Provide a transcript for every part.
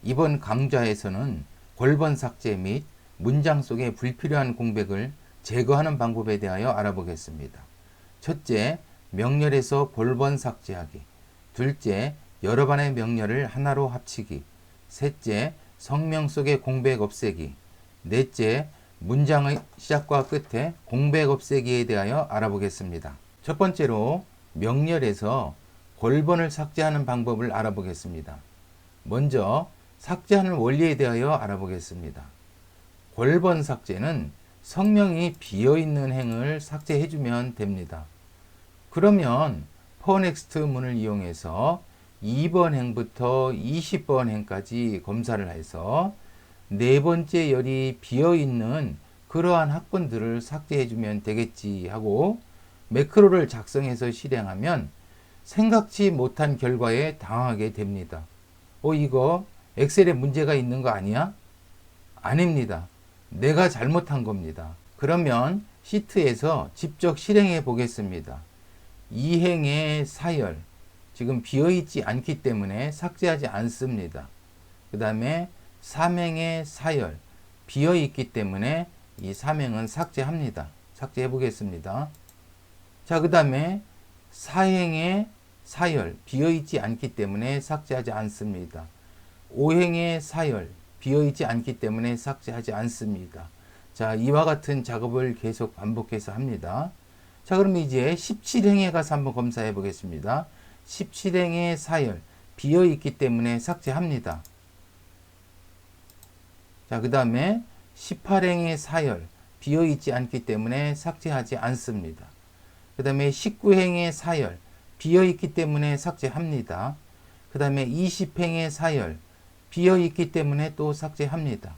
이번 강좌에서는 골번 삭제 및 문장 속의 불필요한 공백을 제거하는 방법에 대하여 알아보겠습니다. 첫째, 명렬에서 골번 삭제하기. 둘째, 여러 반의 명렬을 하나로 합치기. 셋째, 성명 속의 공백 없애기. 넷째, 문장의 시작과 끝에 공백 없애기에 대하여 알아보겠습니다. 첫 번째로 명렬에서 골번을 삭제하는 방법을 알아보겠습니다. 먼저 삭제하는 원리에 대하여 알아보겠습니다. 골번 삭제는 성명이 비어있는 행을 삭제해주면 됩니다. 그러면 퍼넥스트 문을 이용해서 2번 행부터 20번 행까지 검사를 해서 네 번째 열이 비어있는 그러한 학번들을 삭제해주면 되겠지 하고 매크로를 작성해서 실행하면 생각지 못한 결과에 당하게 됩니다. 이거 엑셀에 문제가 있는 거 아니야? 아닙니다. 내가 잘못한 겁니다. 그러면 시트에서 직접 실행해 보겠습니다. 2행의 사열, 지금 비어있지 않기 때문에 삭제하지 않습니다. 그 다음에 3행의 사열, 비어있기 때문에 이 3행은 삭제합니다. 삭제해 보겠습니다. 자, 그 다음에 4행의 사열, 비어있지 않기 때문에 삭제하지 않습니다. 5행의 사열, 비어있지 않기 때문에 삭제하지 않습니다. 자, 이와 같은 작업을 계속 반복해서 합니다. 자, 그럼 이제 17행에 가서 한번 검사해 보겠습니다. 17행의 사열, 비어있기 때문에 삭제합니다. 자, 그 다음에 18행의 사열, 비어있지 않기 때문에 삭제하지 않습니다. 그 다음에 19행의 사열, 비어있기 때문에 삭제합니다. 그 다음에 20행의 사열, 비어있기 때문에 또 삭제합니다.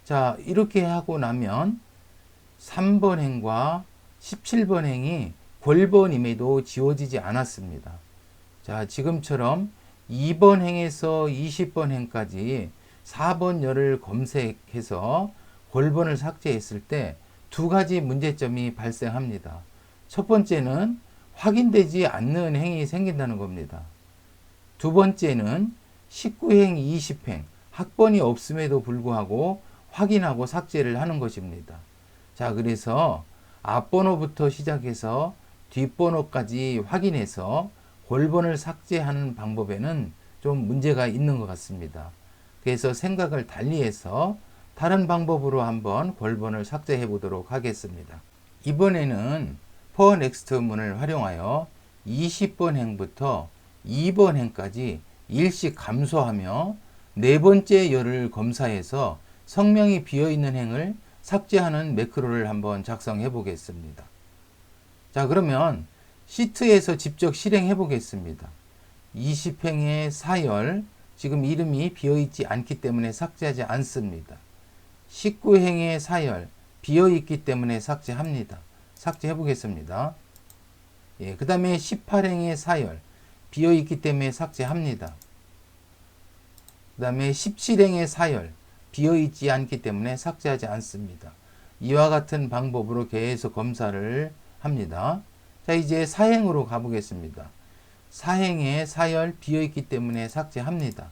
자, 이렇게 하고 나면 3번 행과 17번 행이 골번임에도 지워지지 않았습니다. 자, 지금처럼 2번 행에서 20번 행까지 4번 열을 검색해서 골번을 삭제했을 때 두 가지 문제점이 발생합니다. 첫 번째는 확인되지 않는 행이 생긴다는 겁니다. 두 번째는 19행, 20행, 학번이 없음에도 불구하고 확인하고 삭제를 하는 것입니다. 자, 그래서 앞번호부터 시작해서 뒷번호까지 확인해서 골번을 삭제하는 방법에는 좀 문제가 있는 것 같습니다. 그래서 생각을 달리해서 다른 방법으로 한번 골번을 삭제해 보도록 하겠습니다. 이번에는 퍼넥스트 문을 활용하여 20번 행부터 2번 행까지 일씩 감소하며 네 번째 열을 검사해서 성명이 비어있는 행을 삭제하는 매크로를 한번 작성해 보겠습니다. 자, 그러면 시트에서 직접 실행해 보겠습니다. 20행의 사열, 지금 이름이 비어있지 않기 때문에 삭제하지 않습니다. 19행의 사열, 비어있기 때문에 삭제합니다. 삭제해 보겠습니다. 예, 그 다음에 18행의 사열, 비어있기 때문에 삭제합니다. 그 다음에 17행의 사열, 비어있지 않기 때문에 삭제하지 않습니다. 이와 같은 방법으로 계속 검사를 합니다. 자, 이제 사행으로 가보겠습니다. 사행의 사열, 비어있기 때문에 삭제합니다.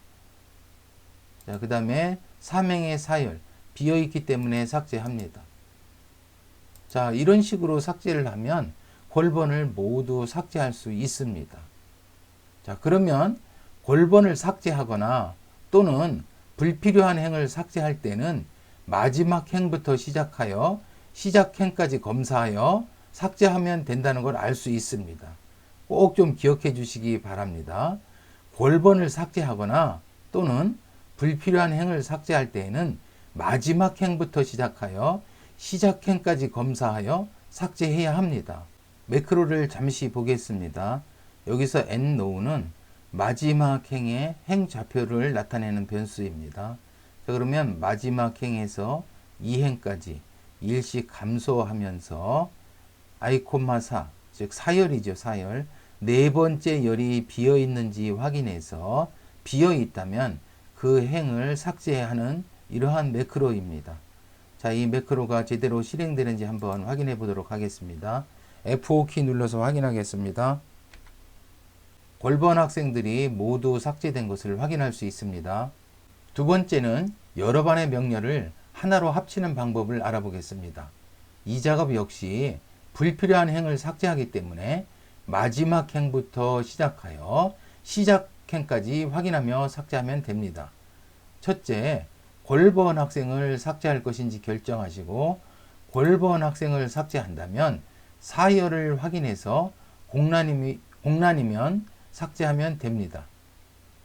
자, 그 다음에 3행의 사열, 비어있기 때문에 삭제합니다. 자, 이런 식으로 삭제를 하면 골번을 모두 삭제할 수 있습니다. 자, 그러면 골번을 삭제하거나 또는 불필요한 행을 삭제할 때는 마지막 행부터 시작하여 시작행까지 검사하여 삭제하면 된다는 걸 알 수 있습니다. 꼭 좀 기억해 주시기 바랍니다. 골번을 삭제하거나 또는 불필요한 행을 삭제할 때에는 마지막 행부터 시작하여 시작행까지 검사하여 삭제해야 합니다. 매크로를 잠시 보겠습니다. 여기서 endNo는 마지막 행의 행 좌표를 나타내는 변수입니다. 자, 그러면 마지막 행에서 2행까지 일씩 감소하면서 i,4, 즉 사열이죠. 사열. 네 번째 열이 비어 있는지 확인해서 비어 있다면 그 행을 삭제하는 이러한 매크로입니다. 자, 이 매크로가 제대로 실행되는지 한번 확인해 보도록 하겠습니다. F5키 눌러서 확인하겠습니다. 골번 학생들이 모두 삭제된 것을 확인할 수 있습니다. 두 번째는 여러 반의 명렬을 하나로 합치는 방법을 알아보겠습니다. 이 작업 역시 불필요한 행을 삭제하기 때문에 마지막 행부터 시작하여 시작행까지 확인하며 삭제하면 됩니다. 첫째, 골번 학생을 삭제할 것인지 결정하시고 골번 학생을 삭제한다면 사열을 확인해서 공란이면 삭제하면 됩니다.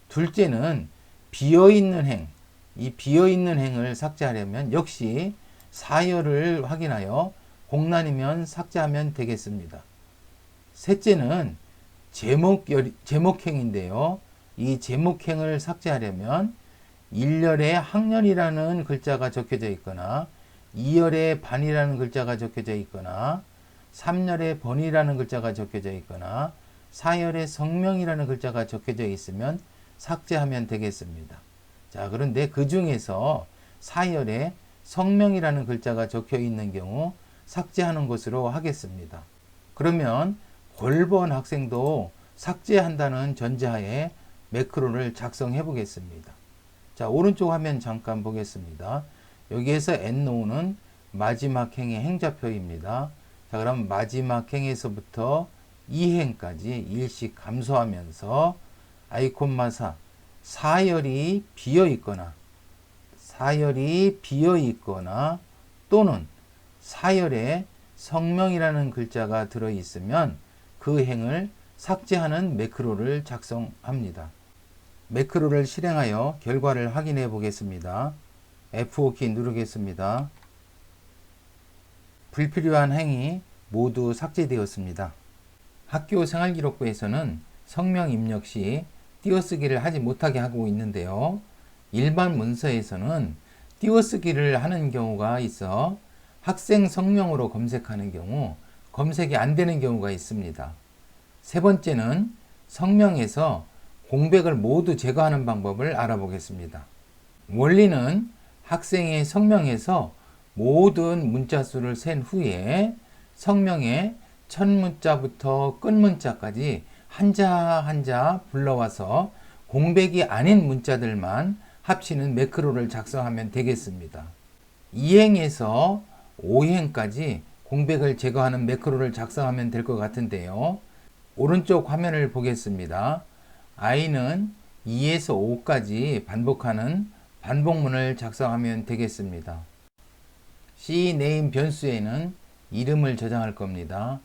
둘째는 비어있는 행, 이 비어있는 행을 삭제하려면 역시 사열을 확인하여 공란이면 삭제하면 되겠습니다. 셋째는 제목행인데요. 이 제목행을 삭제하려면 1열에 학년이라는 글자가 적혀져 있거나 2열에 반이라는 글자가 적혀져 있거나 3열에 번이라는 글자가 적혀져 있거나 4열에 성명이라는 글자가 적혀져 있으면 삭제하면 되겠습니다. 자, 그런데 그 중에서 4열에 성명이라는 글자가 적혀 있는 경우 삭제하는 것으로 하겠습니다. 그러면 골번 학생도 삭제한다는 전제하에 매크로를 작성해 보겠습니다. 자, 오른쪽 화면 잠깐 보겠습니다. 여기에서 endno는 마지막 행의 행좌표입니다. 자, 그럼 마지막 행에서부터 2행까지 일씩 감소하면서 아이콘마사 사열이 비어 있거나 또는 사열에 성명이라는 글자가 들어 있으면 그 행을 삭제하는 매크로를 작성합니다. 매크로를 실행하여 결과를 확인해 보겠습니다. F5키 누르겠습니다. 불필요한 행이 모두 삭제되었습니다. 학교 생활기록부에서는 성명 입력 시 띄어쓰기를 하지 못하게 하고 있는데요. 일반 문서에서는 띄어쓰기를 하는 경우가 있어 학생 성명으로 검색하는 경우 검색이 안 되는 경우가 있습니다. 세 번째는 성명에서 공백을 모두 제거하는 방법을 알아보겠습니다. 원리는 학생의 성명에서 모든 문자 수를 센 후에 성명의 첫 문자부터 끝 문자까지 한자 한자 불러와서 공백이 아닌 문자들만 합치는 매크로를 작성하면 되겠습니다. 2행에서 5행까지 공백을 제거하는 매크로를 작성하면 될 것 같은데요. 오른쪽 화면을 보겠습니다. i는 2에서 5까지 반복하는 반복문을 작성하면 되겠습니다. cname 변수에는 이름을 저장할 겁니다.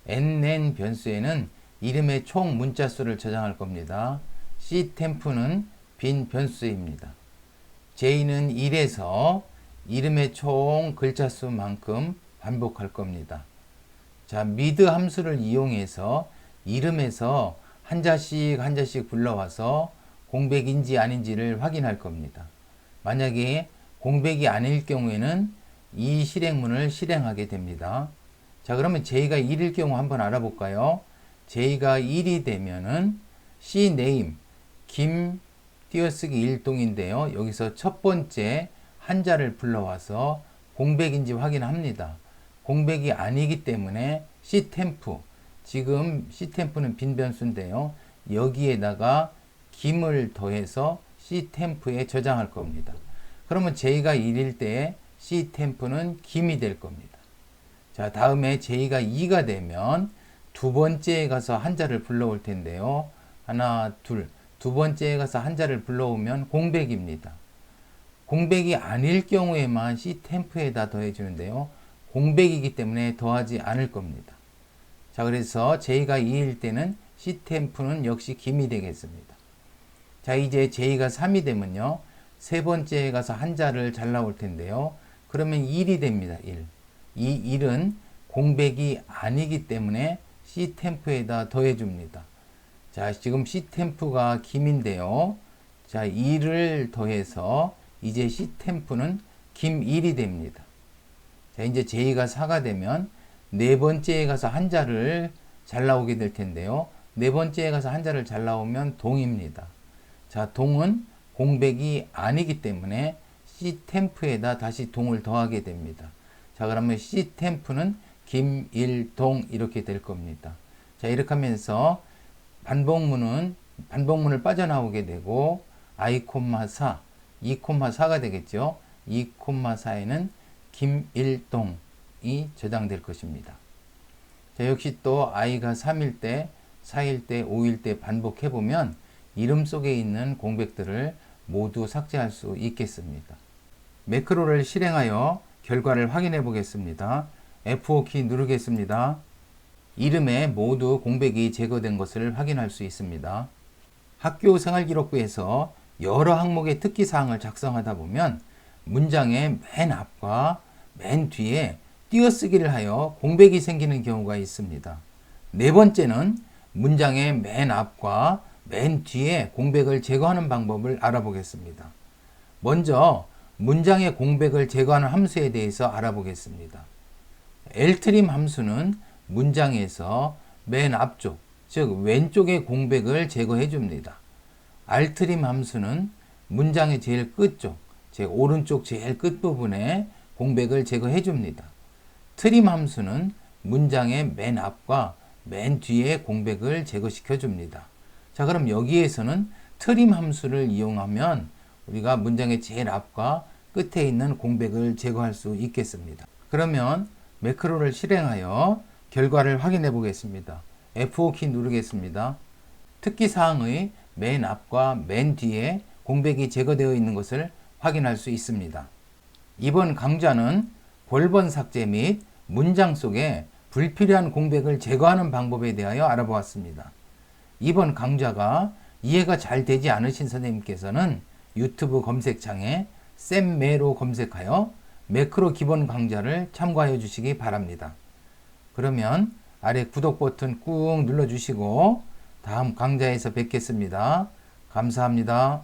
name 변수에는 이름의 총 문자 수를 저장할 겁니다. ctemp는 빈 변수입니다. j는 1에서 이름의 총 글자 수만큼 반복할 겁니다. 자, mid 함수를 이용해서 이름에서 한자씩 불러와서 공백인지 아닌지를 확인할 겁니다. 만약에 공백이 아닐 경우에는 이 실행문을 실행하게 됩니다. 자, 그러면 j가 1일 경우 한번 알아볼까요? j가 1이 되면은 cname 김 띄어쓰기 일동인데요. 여기서 첫 번째 한자를 불러와서 공백인지 확인합니다. 공백이 아니기 때문에 ctemp, 지금 ctemp는 빈 변수인데요. 여기에다가 김을 더해서 ctemp에 저장할 겁니다. 그러면 j가 1일 때 ctemp는 김이 될 겁니다. 자, 다음에 j가 2가 되면 두 번째에 가서 한자를 불러올 텐데요. 하나, 둘. 두 번째에 가서 한자를 불러오면 공백입니다. 공백이 아닐 경우에만 ctemp에다 더해주는데요. 공백이기 때문에 더하지 않을 겁니다. 자, 그래서 j가 2일 때는 ctemp는 역시 김이 되겠습니다. 자, 이제 j가 3이 되면요. 세 번째에 가서 한자를 잘 나올 텐데요. 그러면 1이 됩니다. 1. 이 1은 공백이 아니기 때문에 ctemp에다 더해줍니다. 자, 지금 ctemp가 김인데요. 자, 2를 더해서 이제 ctemp는 김 1이 됩니다. 자, 이제 j가 4가 되면 네 번째에 가서 한자를 잘 나오게 될 텐데요. 네 번째에 가서 한자를 잘 나오면 동입니다. 자, 동은 공백이 아니기 때문에 ctemp에다 다시 동을 더하게 됩니다. 자, 그러면 ctemp는 김일동 이렇게 될 겁니다. 자, 이렇게 하면서 반복문을 빠져나오게 되고 I,4, 2,4가 되겠죠. 2,4에는 김일동이 저장될 것입니다. 자, 역시 또 i가 3일 때, 4일 때, 5일 때 반복해 보면 이름 속에 있는 공백들을 모두 삭제할 수 있겠습니다. 매크로를 실행하여 결과를 확인해 보겠습니다. F5키 누르겠습니다. 이름에 모두 공백이 제거된 것을 확인할 수 있습니다. 학교 생활기록부에서 여러 항목의 특기사항을 작성하다 보면 문장의 맨 앞과 맨 뒤에 띄어쓰기를 하여 공백이 생기는 경우가 있습니다. 네 번째는 문장의 맨 앞과 맨 뒤에 공백을 제거하는 방법을 알아보겠습니다. 먼저 문장의 공백을 제거하는 함수에 대해서 알아보겠습니다. ltrim 함수는 문장에서 맨 앞쪽, 즉 왼쪽의 공백을 제거해 줍니다. rtrim 함수는 문장의 제일 끝쪽, 즉 오른쪽 제일 끝부분에 공백을 제거해 줍니다. trim 함수는 문장의 맨 앞과 맨 뒤에 공백을 제거시켜 줍니다. 자, 그럼 여기에서는 trim 함수를 이용하면 우리가 문장의 제일 앞과 끝에 있는 공백을 제거할 수 있겠습니다. 그러면 매크로를 실행하여 결과를 확인해 보겠습니다. F5키 누르겠습니다. 특기사항의 맨 앞과 맨 뒤에 공백이 제거되어 있는 것을 확인할 수 있습니다. 이번 강좌는 볼번 삭제 및 문장 속에 불필요한 공백을 제거하는 방법에 대하여 알아보았습니다. 이번 강좌가 이해가 잘 되지 않으신 선생님께서는 유튜브 검색창에 쌤매로 검색하여 매크로 기본 강좌를 참고하여 주시기 바랍니다. 그러면 아래 구독 버튼 꾹 눌러주시고 다음 강좌에서 뵙겠습니다. 감사합니다.